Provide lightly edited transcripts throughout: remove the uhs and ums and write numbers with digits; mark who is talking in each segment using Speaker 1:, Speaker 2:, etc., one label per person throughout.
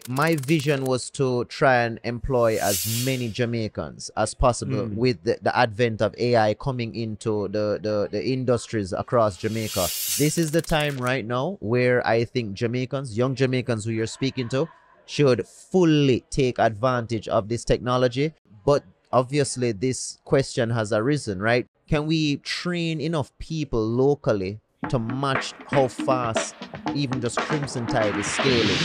Speaker 1: my vision was to try and employ as many Jamaicans as possible with the advent of AI coming into the industries across Jamaica. This is the time right now where I think Jamaicans, young Jamaicans who you're speaking to, should fully take advantage of this technology. But obviously, this question has arisen, right? Can we train enough people locally to match how fast even just Crimson Tide is scaling?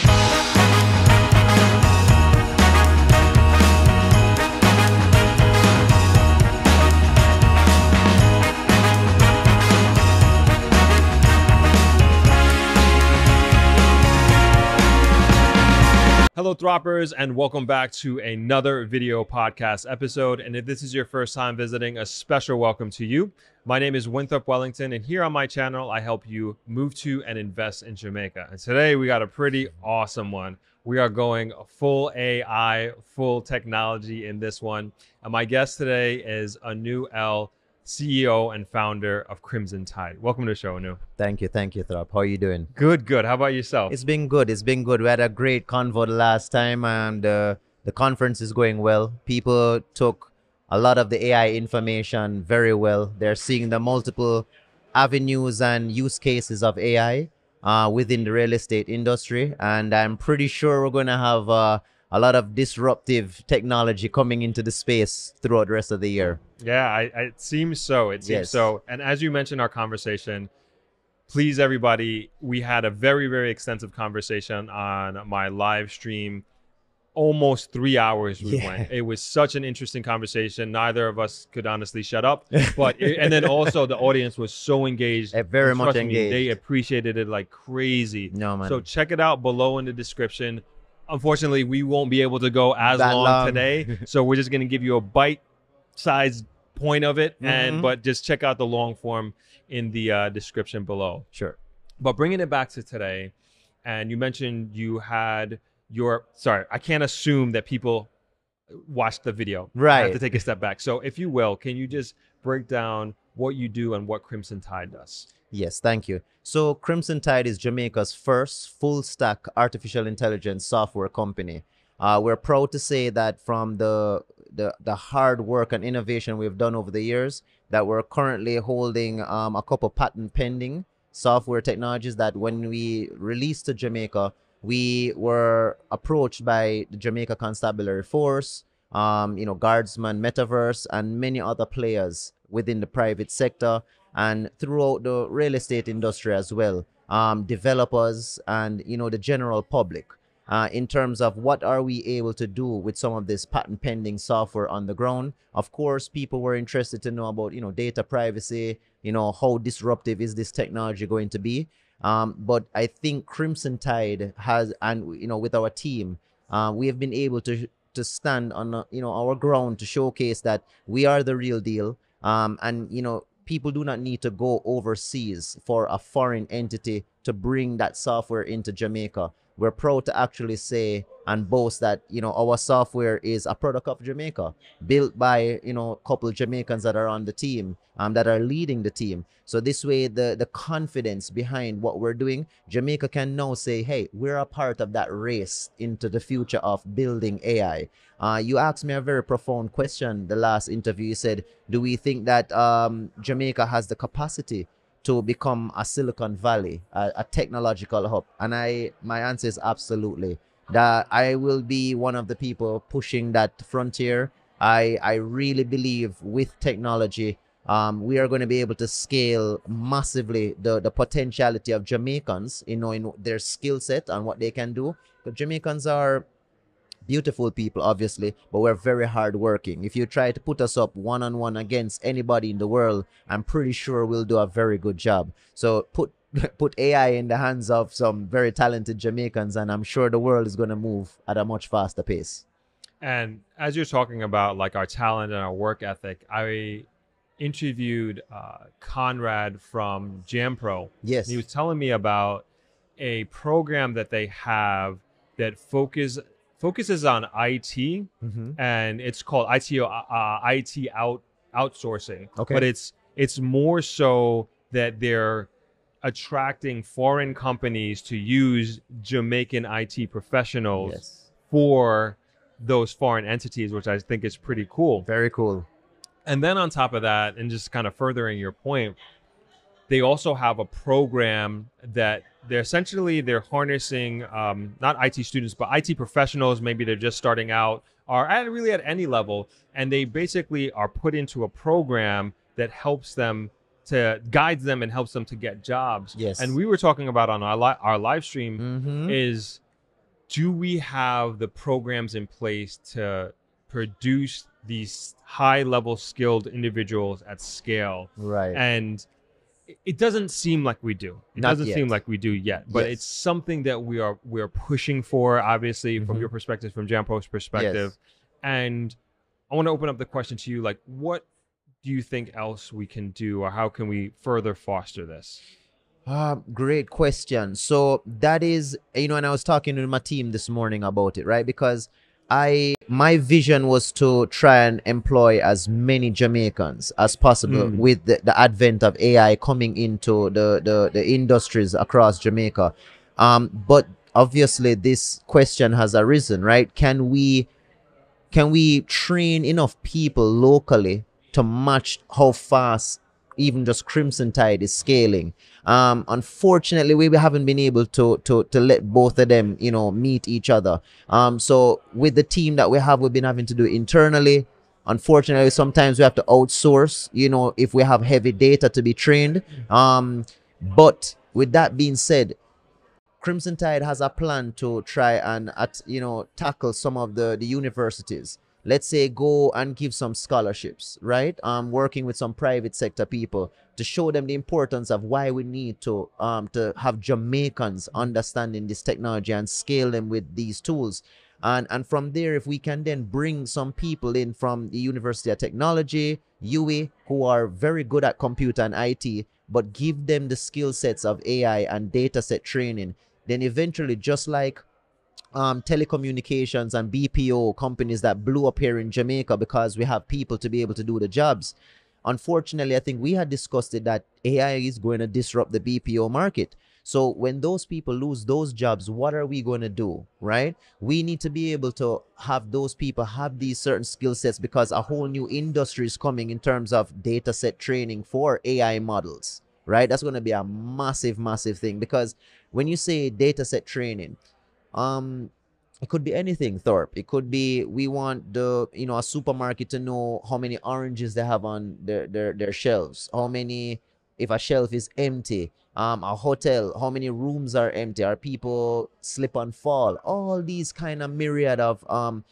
Speaker 2: Hello Throppers, and welcome back to another video podcast episode. And if this is your first time visiting, a special welcome to you. My name is Winthrop Wellington, and here on my channel I help you move to and invest in Jamaica. And today we got a pretty awesome one. We are going full AI, full technology in this one. And my guest today is Anu L, CEO and founder of Crimson Tide. Welcome to the show, Anu.
Speaker 1: Thank you, Throp. How are you doing?
Speaker 2: Good. How about yourself?
Speaker 1: It's been good. We had a great convo the last time, and the conference is going well. People took a lot of the AI information very well. They're seeing the multiple avenues and use cases of AI within the real estate industry, and I'm pretty sure we're going to have a lot of disruptive technology coming into the space throughout the rest of the year.
Speaker 2: Yeah, it seems so. It seems so. And as you mentioned our conversation, please, everybody, we had a very, very extensive conversation on my live stream. Almost 3 hours we went. It was such an interesting conversation. Neither of us could honestly shut up. And then also the audience was so engaged.
Speaker 1: Very much engaged.
Speaker 2: They appreciated it like crazy.
Speaker 1: No, man.
Speaker 2: So check it out below in the description. Unfortunately, we won't be able to go as long today. So we're just going to give you a bite-sized point of it. But just check out the long form in the description below.
Speaker 1: Sure.
Speaker 2: But bringing it back to today, and you mentioned you had sorry, I can't assume that people watched the video.
Speaker 1: Right.
Speaker 2: I have to take a step back. So if you will, can you just break down what you do and what Crimson Tide does?
Speaker 1: Yes, thank you. So Crimson Tide is Jamaica's first full-stack artificial intelligence software company. We're proud to say that from the hard work and innovation we've done over the years, that we're currently holding a couple patent pending software technologies that when we released to Jamaica, we were approached by the Jamaica Constabulary Force, Guardsman Metaverse, and many other players within the private sector and throughout the real estate industry as well, developers and the general public, in terms of what are we able to do with some of this patent pending software on the ground. Of course, people were interested to know about data privacy, how disruptive is this technology going to be. But I think Crimson Tide has, and with our team, we have been able to stand on our ground to showcase that we are the real deal. And people do not need to go overseas for a foreign entity to bring that software into Jamaica. We're proud to actually say and boast that our software is a product of Jamaica, built by a couple Jamaicans that are on the team, that are leading the team. So this way, the confidence behind what we're doing, Jamaica can now say, hey, we're a part of that race into the future of building AI. You asked me a very profound question the last interview. You said, do we think that Jamaica has the capacity to become a Silicon Valley, a technological hub? And my answer is absolutely. That I will be one of the people pushing that frontier. I really believe with technology, we are going to be able to scale massively the potentiality of Jamaicans, in their skill set and what they can do. Because Jamaicans are beautiful people, obviously, but we're very hardworking. If you try to put us up one-on-one against anybody in the world, I'm pretty sure we'll do a very good job. So put AI in the hands of some very talented Jamaicans, and I'm sure the world is going to move at a much faster pace.
Speaker 2: And as you're talking about like our talent and our work ethic, I interviewed Conrad from JamPro.
Speaker 1: Yes.
Speaker 2: He was telling me about a program that they have that focuses on IT, and it's called IT outsourcing.
Speaker 1: Okay.
Speaker 2: But it's more so that they're attracting foreign companies to use Jamaican IT professionals
Speaker 1: Yes.
Speaker 2: for those foreign entities, which I think is pretty cool.
Speaker 1: Very cool.
Speaker 2: And then on top of that, and just kind of furthering your point, they also have a program that they're harnessing not IT students but IT professionals. Maybe they're just starting out, or really at any level, and they basically are put into a program that helps them to guides them and helps them to get jobs. And
Speaker 1: Yes.
Speaker 2: we were talking about on our live stream
Speaker 1: Mm-hmm.
Speaker 2: is, do we have the programs in place to produce these high level skilled individuals at scale?
Speaker 1: Right.
Speaker 2: And it doesn't seem like we do. It
Speaker 1: Not
Speaker 2: doesn't seem
Speaker 1: yet.
Speaker 2: like we do yet, but
Speaker 1: Yes.
Speaker 2: it's something that we're pushing for, obviously, from
Speaker 1: Mhm.
Speaker 2: your perspective, from Jampo's perspective.
Speaker 1: Yes.
Speaker 2: And I want to open up the question to you, like, what do you think else we can do, or how can we further foster this?
Speaker 1: Great question. So that is, and I was talking to my team this morning about it, right? Because my vision was to try and employ as many Jamaicans as possible
Speaker 2: Mm.
Speaker 1: with the advent of AI coming into the industries across Jamaica. But obviously this question has arisen, right? Can we train enough people locally to match how fast even just Crimson Tide is scaling? Unfortunately, we haven't been able to let both of them, meet each other. So with the team that we have, we've been having to do it internally. Unfortunately, sometimes we have to outsource, if we have heavy data to be trained. But with that being said, Crimson Tide has a plan to try and tackle some of the universities. Let's say go and give some scholarships, right? Working with some private sector people to show them the importance of why we need to have Jamaicans understanding this technology and scale them with these tools. And from there, if we can then bring some people in from the University of Technology, UE, who are very good at computer and IT, but give them the skill sets of AI and data set training, then eventually, just like telecommunications and BPO companies that blew up here in Jamaica because we have people to be able to do the jobs. Unfortunately, I think we had discussed it that AI is going to disrupt the BPO market. So when those people lose those jobs, what are we going to do, right? We need to be able to have those people have these certain skill sets because a whole new industry is coming in terms of data set training for AI models, right? That's going to be a massive, massive thing because when you say data set training, um it could be anything, Thorpe. It could be we want a supermarket to know how many oranges they have on their shelves, how many, if a shelf is empty, a hotel, how many rooms are empty, are people slip and fall, all these kind of myriad of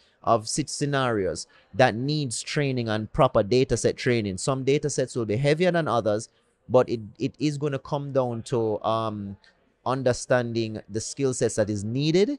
Speaker 1: scenarios that needs training and proper data set training. Some data sets will be heavier than others, but it is going to come down to understanding the skill sets that is needed.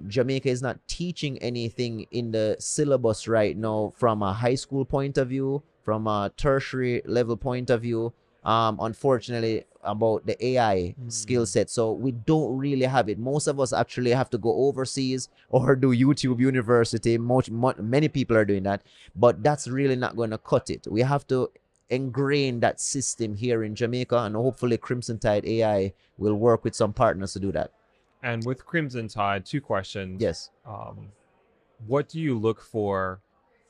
Speaker 1: Jamaica is not teaching anything in the syllabus right now from a high school point of view, from a tertiary level point of view. Unfortunately, about the AI skill set. So we don't really have it. Most of us actually have to go overseas or do YouTube University. Many people are doing that, but that's really not going to cut it. We have to ingrain that system here in Jamaica, and hopefully Crimson Tide AI will work with some partners to do that.
Speaker 2: And with Crimson Tide, two questions.
Speaker 1: Yes.
Speaker 2: What do you look for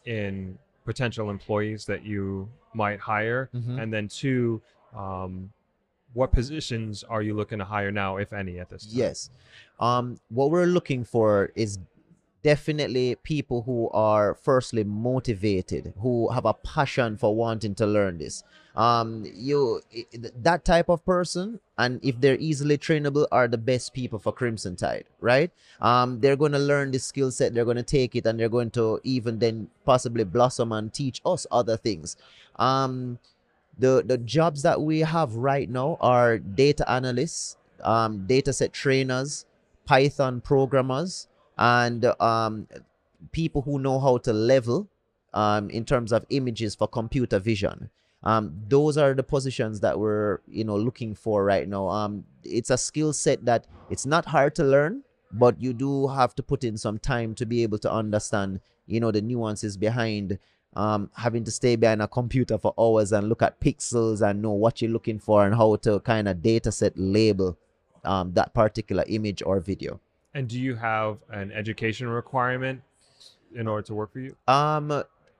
Speaker 2: in potential employees that you might hire?
Speaker 1: Mhm.
Speaker 2: And then two, what positions are you looking to hire now, if any, at this time?
Speaker 1: Yes. What we're looking for is definitely people who are firstly motivated, who have a passion for wanting to learn this. That type of person, and if they're easily trainable, are the best people for Crimson Tide, right? They're going to learn this skill set, they're going to take it, and they're going to even then possibly blossom and teach us other things. The jobs that we have right now are data analysts, data set trainers, Python programmers, and people who know how to level in terms of images for computer vision. Those are the positions that we're looking for right now. It's a skill set that it's not hard to learn, but you do have to put in some time to be able to understand the nuances behind having to stay behind a computer for hours and look at pixels and know what you're looking for and how to kind of data set label that particular image or video.
Speaker 2: And do you have an education requirement in order to work for you?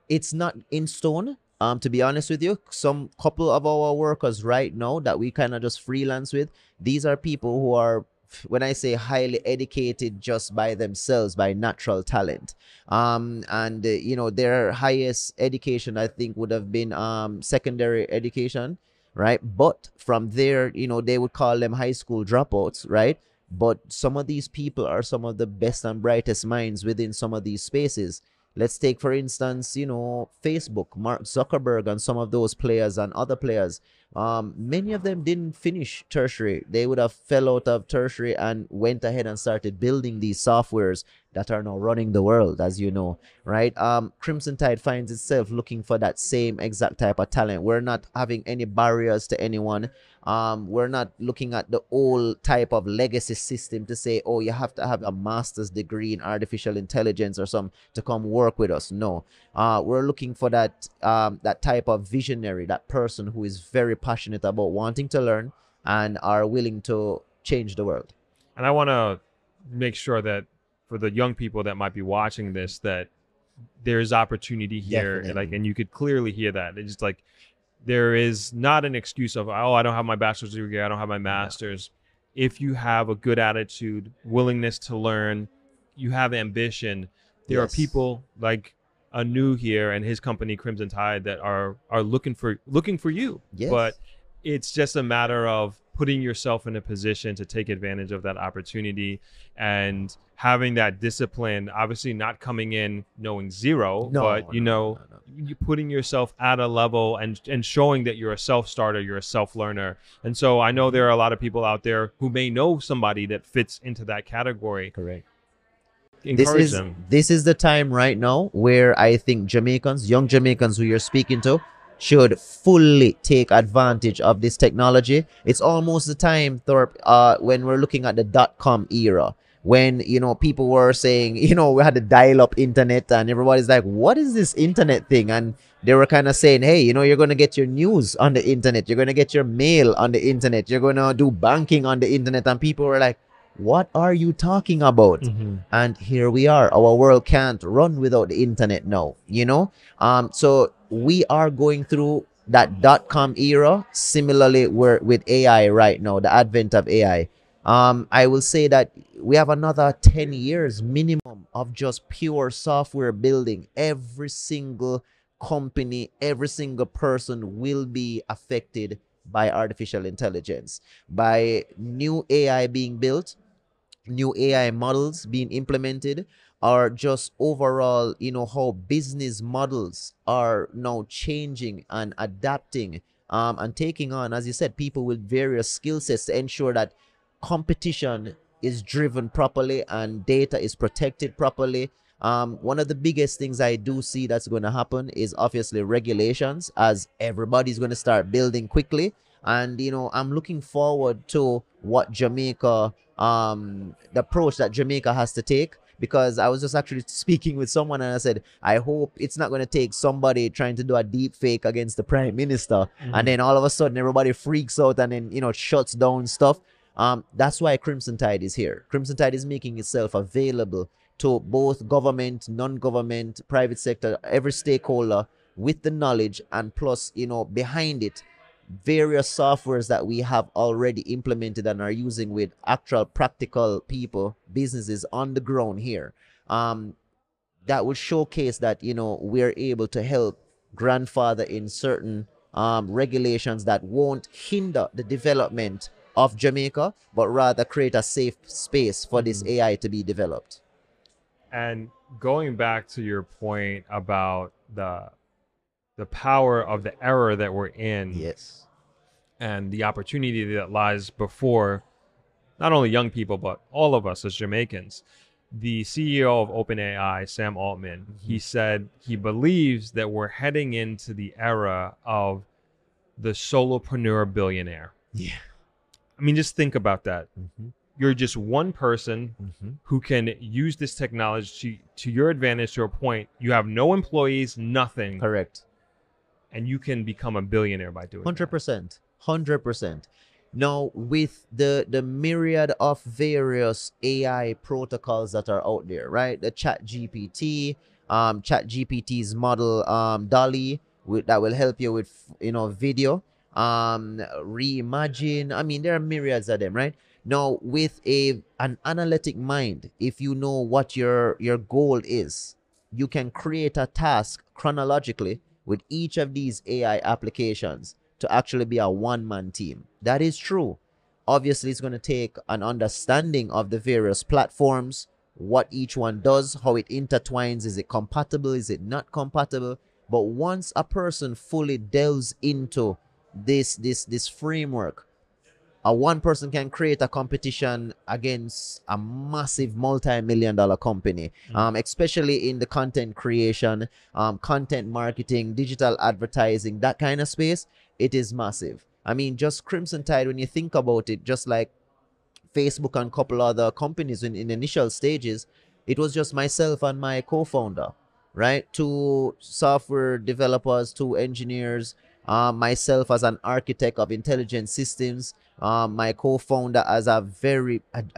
Speaker 1: It's not in stone. To be honest with you, some couple of our workers right now that we kind of just freelance with, these are people who are, when I say highly educated just by themselves, by natural talent. And you know, their highest education I think would have been secondary education, right? But from there, you know, they would call them high school dropouts, right? But some of these people are some of the best and brightest minds within some of these spaces. Let's take, for instance, you know, Facebook, Mark Zuckerberg, and some of those players and other players. Many of them didn't finish tertiary. They would have fell out of tertiary and went ahead and started building these softwares that are now running the world, as you know, right? Crimson Tide finds itself looking for that same exact type of talent. We're not having any barriers to anyone. We're not looking at the old type of legacy system to say, oh, you have to have a master's degree in artificial intelligence or some to come work with us. No, we're looking for that that type of visionary, that person who is very passionate about wanting to learn and are willing to change the world.
Speaker 2: And I want to make sure that for the young people that might be watching this, that there's opportunity here.
Speaker 1: Definitely.
Speaker 2: Like, and you could clearly hear that. It's just like, there is not an excuse of, oh, I don't have my bachelor's degree, I don't have my master's. If you have a good attitude, willingness to learn, you have ambition, there are
Speaker 1: Yes.
Speaker 2: people like Anu here and his company Crimson Tide that are looking for you.
Speaker 1: Yes.
Speaker 2: But it's just a matter of putting yourself in a position to take advantage of that opportunity and having that discipline, obviously not coming in knowing zero, but you putting yourself at a level and showing that you're a self-starter, you're a self-learner. And so I know there are a lot of people out there who may know somebody that fits into that category.
Speaker 1: Correct.
Speaker 2: Encourage them.
Speaker 1: This is the time right now where I think Jamaicans, young Jamaicans who you're speaking to, should fully take advantage of this technology. It's almost the time, Thorpe, when we're looking at the .com era, when, you know, people were saying, you know, we had the dial-up internet and everybody's like, what is this internet thing? And they were kind of saying, hey, you know, you're going to get your news on the internet. You're going to get your mail on the internet. You're going to do banking on the internet. And people were like, what are you talking about?
Speaker 2: Mm-hmm.
Speaker 1: And here we are. Our world can't run without the internet now, you know? So we are going through that .com era. Similarly, we're with AI right now, the advent of AI. I will say that we have another 10 years minimum of just pure software building. Every single company, every single person will be affected by artificial intelligence, by new AI being built, new AI models being implemented, or just overall, you know, how business models are now changing and adapting, and taking on, as you said, people with various skill sets to ensure that competition is driven properly and data is protected properly. One of the biggest things I do see that's going to happen is obviously regulations, as everybody's going to start building quickly. And, you know, I'm looking forward to what Jamaica, the approach that Jamaica has to take, because I was just actually speaking with someone and I said, I hope it's not going to take somebody trying to do a deep fake against the prime minister. And then all of a sudden everybody freaks out and then, you know, shuts down stuff. That's why Crimson Tide is here. Crimson Tide is making itself available to both government, non-government, private sector, every stakeholder, with the knowledge, and plus, you know, behind it, various softwares that we have already implemented and are using with actual practical people, businesses on the ground here. That will showcase that, you know, we're able to help grandfather in certain regulations that won't hinder the development of Jamaica, but rather create a safe space for this AI to be developed.
Speaker 2: And going back to your point about the power of the era that we're in,
Speaker 1: Yes.
Speaker 2: and the opportunity that lies before not only young people, but all of us as Jamaicans. The CEO of OpenAI, Sam Altman, he said he believes that we're heading into the era of the solopreneur billionaire.
Speaker 1: Yeah.
Speaker 2: I mean, just think about that. you're just one person
Speaker 1: Mhm.
Speaker 2: who can use this technology to your advantage to a point. You have no employees, nothing,
Speaker 1: Correct.
Speaker 2: and you can become a billionaire by doing that.
Speaker 1: 100%. 100%. Now, with the myriad of various AI protocols that are out there, right? The Chat GPT's model, Dolly, that will help you with, video, reimagine. I mean, there are myriads of them, right? Now, with an analytic mind, if you know what your goal is, you can create a task chronologically with each of these AI applications to actually be a one-man team. That is true. Obviously, it's going to take an understanding of the various platforms, what each one does, how it intertwines. Is it compatible? Is it not compatible? But once a person fully delves into this framework, a one person can create a competition against a massive multi-million-dollar company, especially in the content creation, content marketing, digital advertising, that kind of space. It is massive. I mean, just Crimson Tide, when you think about it, just like Facebook and a couple other companies in initial stages, it was just myself and my co-founder, right? Two software developers, two engineers, myself as an architect of intelligent systems, my co-founder as a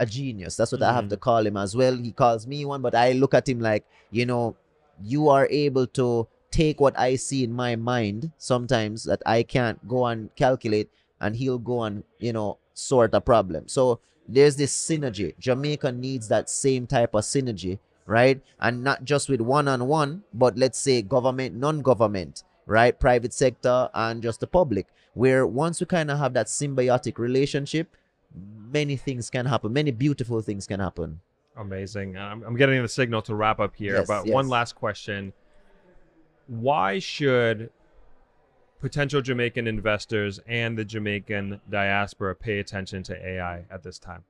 Speaker 1: genius. That's what I have to call him as well. He calls me one, but I look at him like, you are able to take what I see in my mind sometimes that I can't go and calculate, and he'll go and sort a problem. So there's this synergy. Jamaica needs that same type of synergy, right? And not just with one-on-one, but let's say government, non-government, right? Private sector and just the public, where once we kind of have that symbiotic relationship, many things can happen. Many beautiful things can happen.
Speaker 2: Amazing. I'm getting the signal to wrap up here,
Speaker 1: Yes,
Speaker 2: but
Speaker 1: yes.
Speaker 2: one last question. Why should potential Jamaican investors and the Jamaican diaspora pay attention to AI at this time?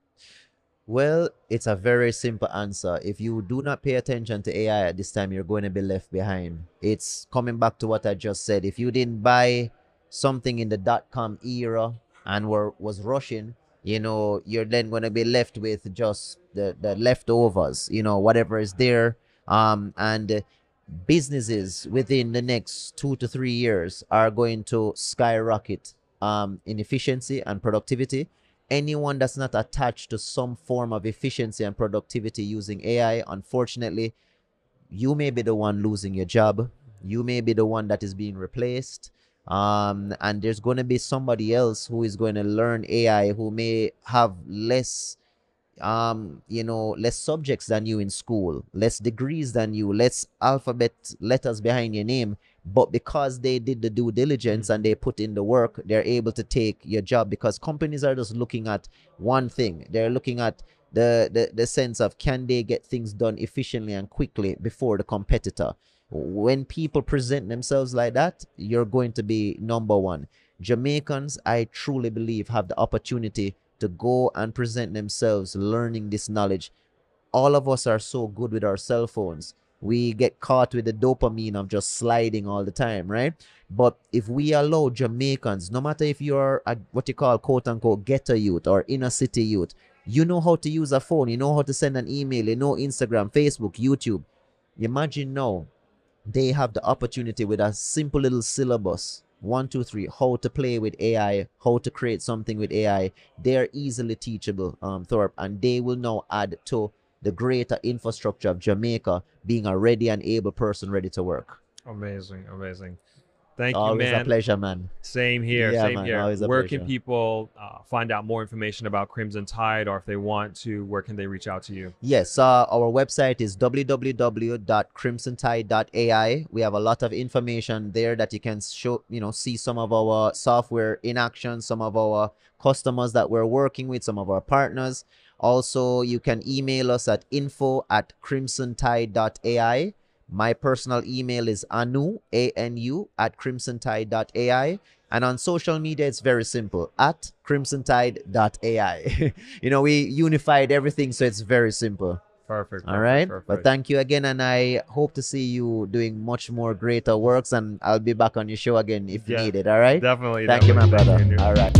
Speaker 1: Well, it's a very simple answer. If you do not pay attention to AI at this time, you're going to be left behind. It's coming back to what I just said. If you didn't buy something in the dot-com era and was rushing, you're then going to be left with just the leftovers, whatever is there. And businesses within the next 2 to 3 years are going to skyrocket in efficiency and productivity. Anyone that's not attached to some form of efficiency and productivity using AI, unfortunately, you may be the one losing your job. You may be the one that is being replaced. And there's going to be somebody else who is going to learn AI who may have less subjects than you in school, less degrees than you, less alphabet letters behind your name, but because they did the due diligence and they put in the work, they're able to take your job, because companies are just looking at one thing. They're looking at the sense of, can they get things done efficiently and quickly before the competitor. When people present themselves like that, you're going to be number one. Jamaicans, I truly believe, have the opportunity to go and present themselves learning this knowledge. All of us are so good with our cell phones. We get caught with the dopamine of just sliding all the time, right? But if we allow Jamaicans, no matter if you're what you call quote unquote ghetto youth or inner city youth, you know how to use a phone, you know how to send an email, you know Instagram, Facebook, YouTube. Imagine now they have the opportunity with a simple little syllabus, 1 2 3, how to play with AI, how to create something with AI. They're easily teachable, Thorpe, and they will now add to the greater infrastructure of Jamaica being a ready and able person ready to work.
Speaker 2: Amazing, amazing. Thank you,
Speaker 1: Always a
Speaker 2: man.
Speaker 1: pleasure, man.
Speaker 2: Same here,
Speaker 1: Yeah,
Speaker 2: same
Speaker 1: man,
Speaker 2: here.
Speaker 1: always a
Speaker 2: Where
Speaker 1: pleasure.
Speaker 2: can people find out more information about Crimson Tide, or if they want to, where can they reach out to you?
Speaker 1: Yes, our website is www.crimsontide.ai. We have a lot of information there that you can see some of our software in action, some of our customers that we're working with, some of our partners. Also, you can email us at info@crimsontide.ai. My personal email is anu@crimsontide.ai. And on social media, it's very simple, at crimsontide.ai. We unified everything, so it's very simple.
Speaker 2: Perfect.
Speaker 1: All right.
Speaker 2: Perfect.
Speaker 1: But thank you again, and I hope to see you doing much more greater works, and I'll be back on your show again if
Speaker 2: Yeah,
Speaker 1: needed. All right.
Speaker 2: Definitely.
Speaker 1: Thank you, my
Speaker 2: definitely.
Speaker 1: brother.
Speaker 2: Thank you, Anu.
Speaker 1: All right.